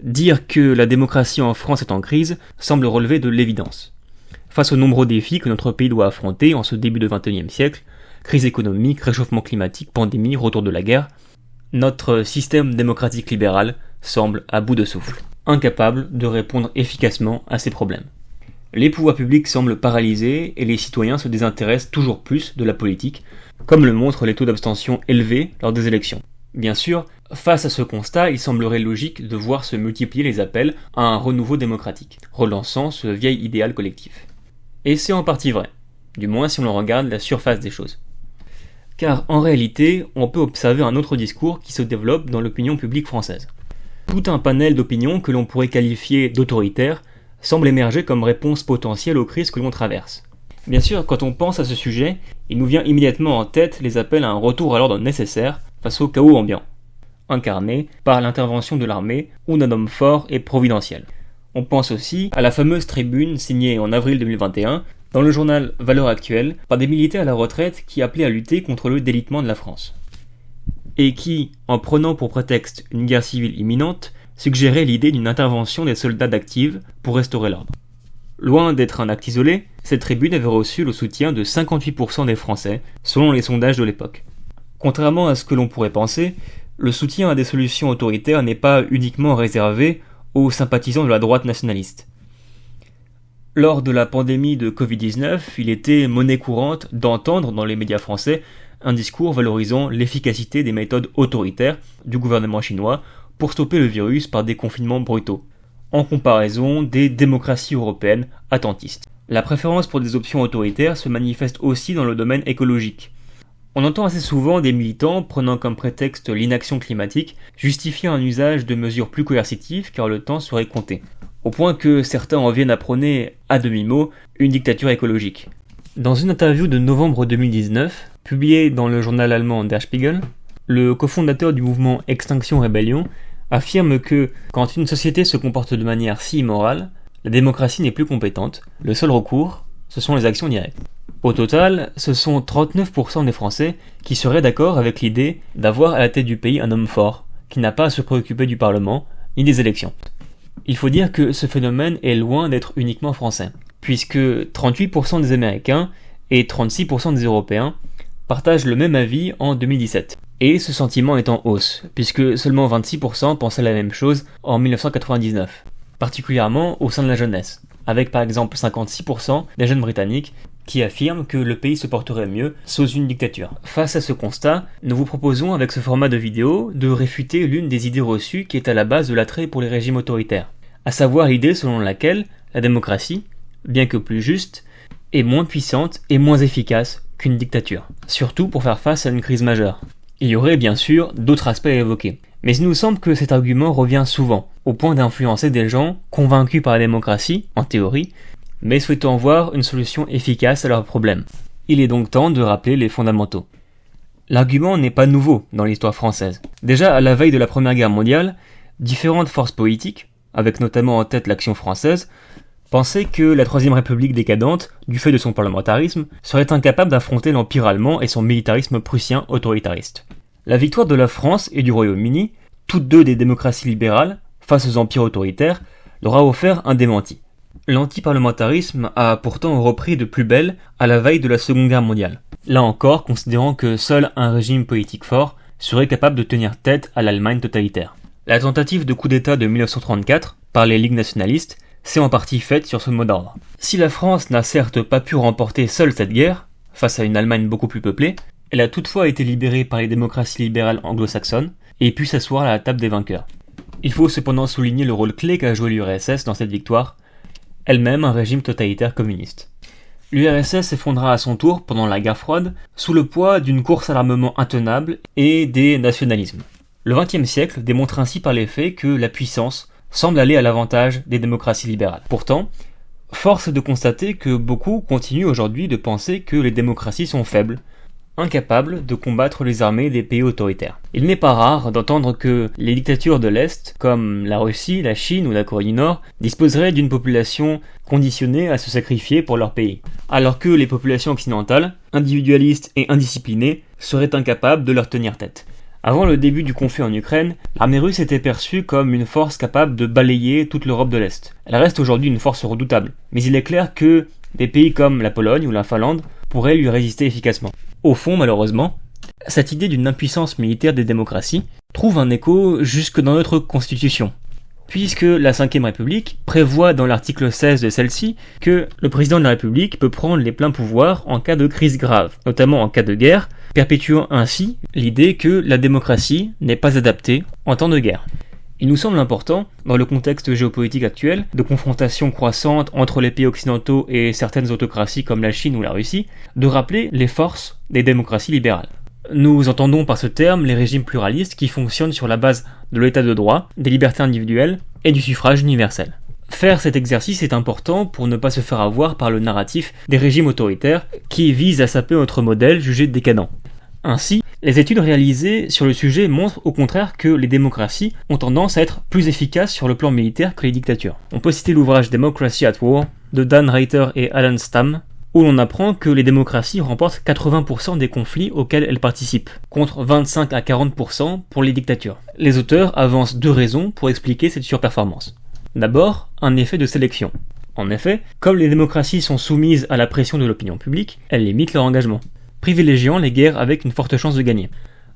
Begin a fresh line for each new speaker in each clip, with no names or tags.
Dire que la démocratie en France est en crise semble relever de l'évidence. Face aux nombreux défis que notre pays doit affronter en ce début de XXIe siècle, crise économique, réchauffement climatique, pandémie, retour de la guerre, notre système démocratique libéral semble à bout de souffle, incapable de répondre efficacement à ces problèmes. Les pouvoirs publics semblent paralysés et les citoyens se désintéressent toujours plus de la politique, comme le montrent les taux d'abstention élevés lors des élections. Bien sûr, face à ce constat, il semblerait logique de voir se multiplier les appels à un renouveau démocratique, relançant ce vieil idéal collectif. Et c'est en partie vrai, du moins si on regarde la surface des choses. Car en réalité, on peut observer un autre discours qui se développe dans l'opinion publique française. Tout un panel d'opinions que l'on pourrait qualifier d'autoritaires semble émerger comme réponse potentielle aux crises que l'on traverse. Bien sûr, quand on pense à ce sujet, il nous vient immédiatement en tête les appels à un retour à l'ordre nécessaire face au chaos ambiant, incarné par l'intervention de l'armée ou d'un homme fort et providentiel. On pense aussi à la fameuse tribune signée en avril 2021 dans le journal Valeurs Actuelles par des militaires à la retraite qui appelaient à lutter contre le délitement de la France. Et qui, en prenant pour prétexte une guerre civile imminente, suggéraient l'idée d'une intervention des soldats d'active pour restaurer l'ordre. Loin d'être un acte isolé, cette tribune avait reçu le soutien de 58% des Français, selon les sondages de l'époque. Contrairement à ce que l'on pourrait penser, le soutien à des solutions autoritaires n'est pas uniquement réservé aux sympathisants de la droite nationaliste. Lors de la pandémie de Covid-19, il était monnaie courante d'entendre dans les médias français un discours valorisant l'efficacité des méthodes autoritaires du gouvernement chinois pour stopper le virus par des confinements brutaux, en comparaison des démocraties européennes attentistes. La préférence pour des options autoritaires se manifeste aussi dans le domaine écologique. On entend assez souvent des militants prenant comme prétexte l'inaction climatique justifier un usage de mesures plus coercitives car le temps serait compté, au point que certains en viennent à prôner, à demi-mot, une dictature écologique. Dans une interview de novembre 2019, publiée dans le journal allemand Der Spiegel, le cofondateur du mouvement Extinction Rebellion affirme que, quand une société se comporte de manière si immorale, la démocratie n'est plus compétente, le seul recours, ce sont les actions directes. Au total, ce sont 39% des Français qui seraient d'accord avec l'idée d'avoir à la tête du pays un homme fort, qui n'a pas à se préoccuper du Parlement, ni des élections. Il faut dire que ce phénomène est loin d'être uniquement français, puisque 38% des Américains et 36% des Européens partagent le même avis en 2017. Et ce sentiment est en hausse, puisque seulement 26% pensaient la même chose en 1999, particulièrement au sein de la jeunesse, avec par exemple 56% des jeunes britanniques qui affirment que le pays se porterait mieux sous une dictature. Face à ce constat, nous vous proposons avec ce format de vidéo de réfuter l'une des idées reçues qui est à la base de l'attrait pour les régimes autoritaires, à savoir l'idée selon laquelle la démocratie, bien que plus juste, est moins puissante et moins efficace qu'une dictature, surtout pour faire face à une crise majeure. Il y aurait bien sûr d'autres aspects à évoquer, mais il nous semble que cet argument revient souvent, au point d'influencer des gens convaincus par la démocratie, en théorie, mais souhaitant voir une solution efficace à leurs problèmes. Il est donc temps de rappeler les fondamentaux. L'argument n'est pas nouveau dans l'histoire française. Déjà à la veille de la Première Guerre mondiale, différentes forces politiques, avec notamment en tête l'Action française, pensaient que la Troisième République décadente, du fait de son parlementarisme, serait incapable d'affronter l'Empire allemand et son militarisme prussien autoritariste. La victoire de la France et du Royaume-Uni, toutes deux des démocraties libérales, face aux empires autoritaires, leur a offert un démenti. L'antiparlementarisme a pourtant repris de plus belle à la veille de la Seconde Guerre mondiale, là encore considérant que seul un régime politique fort serait capable de tenir tête à l'Allemagne totalitaire. La tentative de coup d'État de 1934 par les ligues nationalistes s'est en partie faite sur ce mot d'ordre. Si la France n'a certes pas pu remporter seule cette guerre, face à une Allemagne beaucoup plus peuplée, elle a toutefois été libérée par les démocraties libérales anglo-saxonnes et pu s'asseoir à la table des vainqueurs. Il faut cependant souligner le rôle clé qu'a joué l'URSS dans cette victoire, elle-même un régime totalitaire communiste. L'URSS s'effondra à son tour pendant la guerre froide sous le poids d'une course à l'armement intenable et des nationalismes. Le XXe siècle démontre ainsi par les faits que la puissance semble aller à l'avantage des démocraties libérales. Pourtant, force est de constater que beaucoup continuent aujourd'hui de penser que les démocraties sont faibles, incapables de combattre les armées des pays autoritaires. Il n'est pas rare d'entendre que les dictatures de l'Est, comme la Russie, la Chine ou la Corée du Nord, disposeraient d'une population conditionnée à se sacrifier pour leur pays, alors que les populations occidentales, individualistes et indisciplinées, seraient incapables de leur tenir tête. Avant le début du conflit en Ukraine, l'armée russe était perçue comme une force capable de balayer toute l'Europe de l'Est. Elle reste aujourd'hui une force redoutable, mais il est clair que des pays comme la Pologne ou la Finlande pourraient lui résister efficacement. Au fond, malheureusement, cette idée d'une impuissance militaire des démocraties trouve un écho jusque dans notre Constitution, puisque la Ve République prévoit dans l'article 16 de celle-ci que le président de la République peut prendre les pleins pouvoirs en cas de crise grave, notamment en cas de guerre, perpétuant ainsi l'idée que la démocratie n'est pas adaptée en temps de guerre. Il nous semble important, dans le contexte géopolitique actuel, de confrontation croissante entre les pays occidentaux et certaines autocraties comme la Chine ou la Russie, de rappeler les forces des démocraties libérales. Nous entendons par ce terme les régimes pluralistes qui fonctionnent sur la base de l'état de droit, des libertés individuelles et du suffrage universel. Faire cet exercice est important pour ne pas se faire avoir par le narratif des régimes autoritaires qui visent à saper notre modèle jugé décadent. Ainsi, les études réalisées sur le sujet montrent au contraire que les démocraties ont tendance à être plus efficaces sur le plan militaire que les dictatures. On peut citer l'ouvrage Democracy at War de Dan Reiter et Alan Stamm, où l'on apprend que les démocraties remportent 80% des conflits auxquels elles participent, contre 25 à 40% pour les dictatures. Les auteurs avancent 2 raisons pour expliquer cette surperformance. D'abord, un effet de sélection. En effet, comme les démocraties sont soumises à la pression de l'opinion publique, elles limitent leur engagement, privilégiant les guerres avec une forte chance de gagner,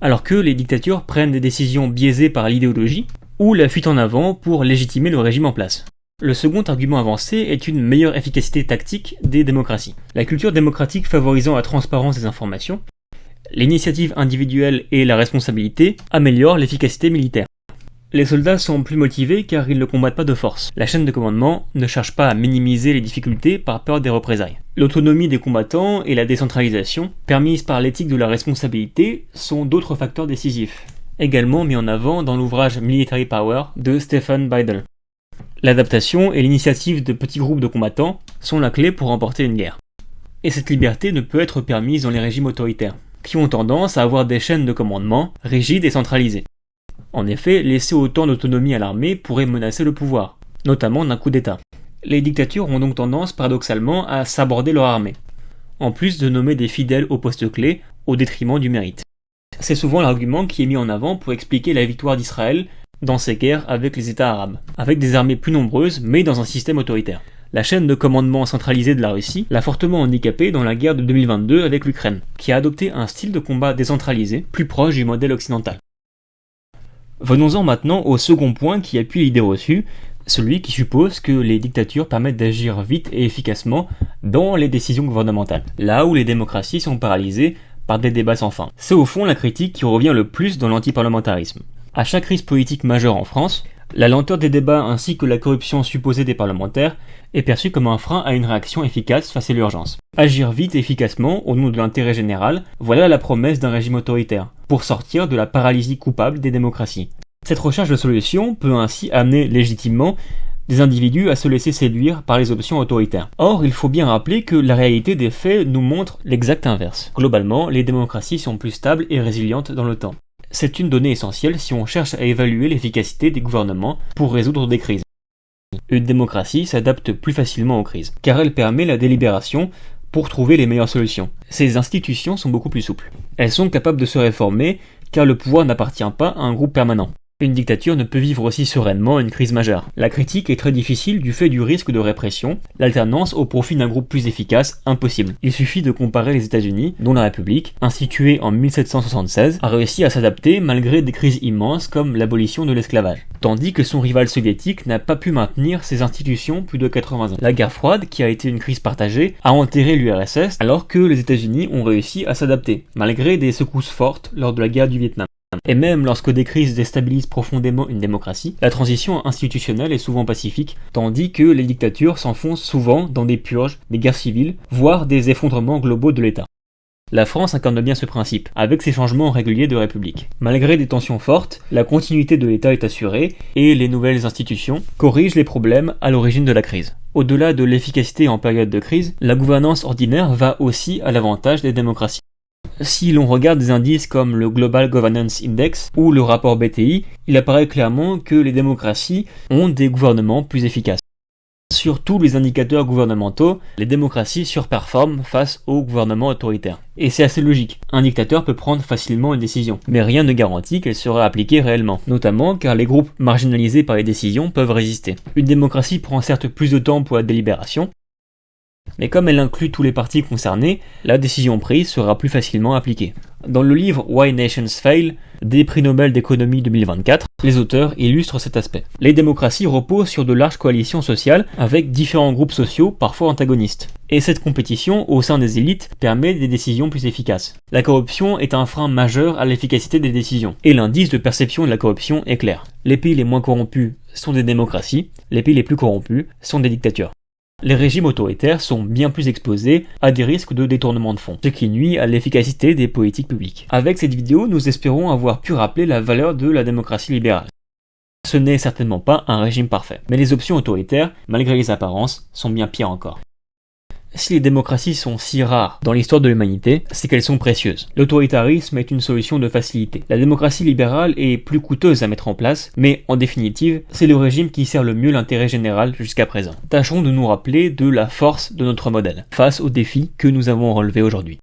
alors que les dictatures prennent des décisions biaisées par l'idéologie ou la fuite en avant pour légitimer le régime en place. Le second argument avancé est une meilleure efficacité tactique des démocraties. La culture démocratique favorisant la transparence des informations, l'initiative individuelle et la responsabilité améliorent l'efficacité militaire. Les soldats sont plus motivés car ils ne combattent pas de force. La chaîne de commandement ne cherche pas à minimiser les difficultés par peur des représailles. L'autonomie des combattants et la décentralisation, permises par l'éthique de la responsabilité, sont d'autres facteurs décisifs, également mis en avant dans l'ouvrage Military Power de Stephen Bidle. L'adaptation et l'initiative de petits groupes de combattants sont la clé pour remporter une guerre. Et cette liberté ne peut être permise dans les régimes autoritaires, qui ont tendance à avoir des chaînes de commandement rigides et centralisées. En effet, laisser autant d'autonomie à l'armée pourrait menacer le pouvoir, notamment d'un coup d'État. Les dictatures ont donc tendance, paradoxalement, à saborder leur armée, en plus de nommer des fidèles aux postes clés au détriment du mérite. C'est souvent l'argument qui est mis en avant pour expliquer la victoire d'Israël dans ses guerres avec les États arabes, avec des armées plus nombreuses mais dans un système autoritaire. La chaîne de commandement centralisée de la Russie l'a fortement handicapée dans la guerre de 2022 avec l'Ukraine, qui a adopté un style de combat décentralisé, plus proche du modèle occidental. Venons-en maintenant au second point qui appuie l'idée reçue, celui qui suppose que les dictatures permettent d'agir vite et efficacement dans les décisions gouvernementales, là où les démocraties sont paralysées par des débats sans fin. C'est au fond la critique qui revient le plus dans l'antiparlementarisme. À chaque crise politique majeure en France, la lenteur des débats ainsi que la corruption supposée des parlementaires est perçue comme un frein à une réaction efficace face à l'urgence. Agir vite et efficacement au nom de l'intérêt général, voilà la promesse d'un régime autoritaire, pour sortir de la paralysie coupable des démocraties. Cette recherche de solutions peut ainsi amener légitimement des individus à se laisser séduire par les options autoritaires. Or, il faut bien rappeler que la réalité des faits nous montre l'exact inverse. Globalement, les démocraties sont plus stables et résilientes dans le temps. C'est une donnée essentielle si on cherche à évaluer l'efficacité des gouvernements pour résoudre des crises. Une démocratie s'adapte plus facilement aux crises, car elle permet la délibération pour trouver les meilleures solutions. Ces institutions sont beaucoup plus souples. Elles sont capables de se réformer, car le pouvoir n'appartient pas à un groupe permanent. Une dictature ne peut vivre aussi sereinement une crise majeure. La critique est très difficile du fait du risque de répression, l'alternance au profit d'un groupe plus efficace, impossible. Il suffit de comparer les États-Unis, dont la République, instituée en 1776, a réussi à s'adapter malgré des crises immenses comme l'abolition de l'esclavage, tandis que son rival soviétique n'a pas pu maintenir ses institutions plus de 80 ans. La guerre froide, qui a été une crise partagée, a enterré l'URSS alors que les États-Unis ont réussi à s'adapter, malgré des secousses fortes lors de la guerre du Vietnam. Et même lorsque des crises déstabilisent profondément une démocratie, la transition institutionnelle est souvent pacifique, tandis que les dictatures s'enfoncent souvent dans des purges, des guerres civiles, voire des effondrements globaux de l'État. La France incarne bien ce principe, avec ses changements réguliers de république. Malgré des tensions fortes, la continuité de l'État est assurée, et les nouvelles institutions corrigent les problèmes à l'origine de la crise. Au-delà de l'efficacité en période de crise, la gouvernance ordinaire va aussi à l'avantage des démocraties. Si l'on regarde des indices comme le Global Governance Index ou le rapport BTI, il apparaît clairement que les démocraties ont des gouvernements plus efficaces. Sur tous les indicateurs gouvernementaux, les démocraties surperforment face aux gouvernements autoritaires. Et c'est assez logique. Un dictateur peut prendre facilement une décision, mais rien ne garantit qu'elle sera appliquée réellement, notamment car les groupes marginalisés par les décisions peuvent résister. Une démocratie prend certes plus de temps pour la délibération, mais comme elle inclut tous les partis concernés, la décision prise sera plus facilement appliquée. Dans le livre Why Nations Fail, des prix Nobel d'économie 2024, les auteurs illustrent cet aspect. Les démocraties reposent sur de larges coalitions sociales avec différents groupes sociaux parfois antagonistes. Et cette compétition au sein des élites permet des décisions plus efficaces. La corruption est un frein majeur à l'efficacité des décisions. Et l'indice de perception de la corruption est clair. Les pays les moins corrompus sont des démocraties, les pays les plus corrompus sont des dictatures. Les régimes autoritaires sont bien plus exposés à des risques de détournement de fonds, ce qui nuit à l'efficacité des politiques publiques. Avec cette vidéo, nous espérons avoir pu rappeler la valeur de la démocratie libérale. Ce n'est certainement pas un régime parfait, mais les options autoritaires, malgré les apparences, sont bien pires encore. Si les démocraties sont si rares dans l'histoire de l'humanité, c'est qu'elles sont précieuses. L'autoritarisme est une solution de facilité. La démocratie libérale est plus coûteuse à mettre en place, mais en définitive, c'est le régime qui sert le mieux l'intérêt général jusqu'à présent. Tâchons de nous rappeler de la force de notre modèle, face aux défis que nous avons relevés aujourd'hui.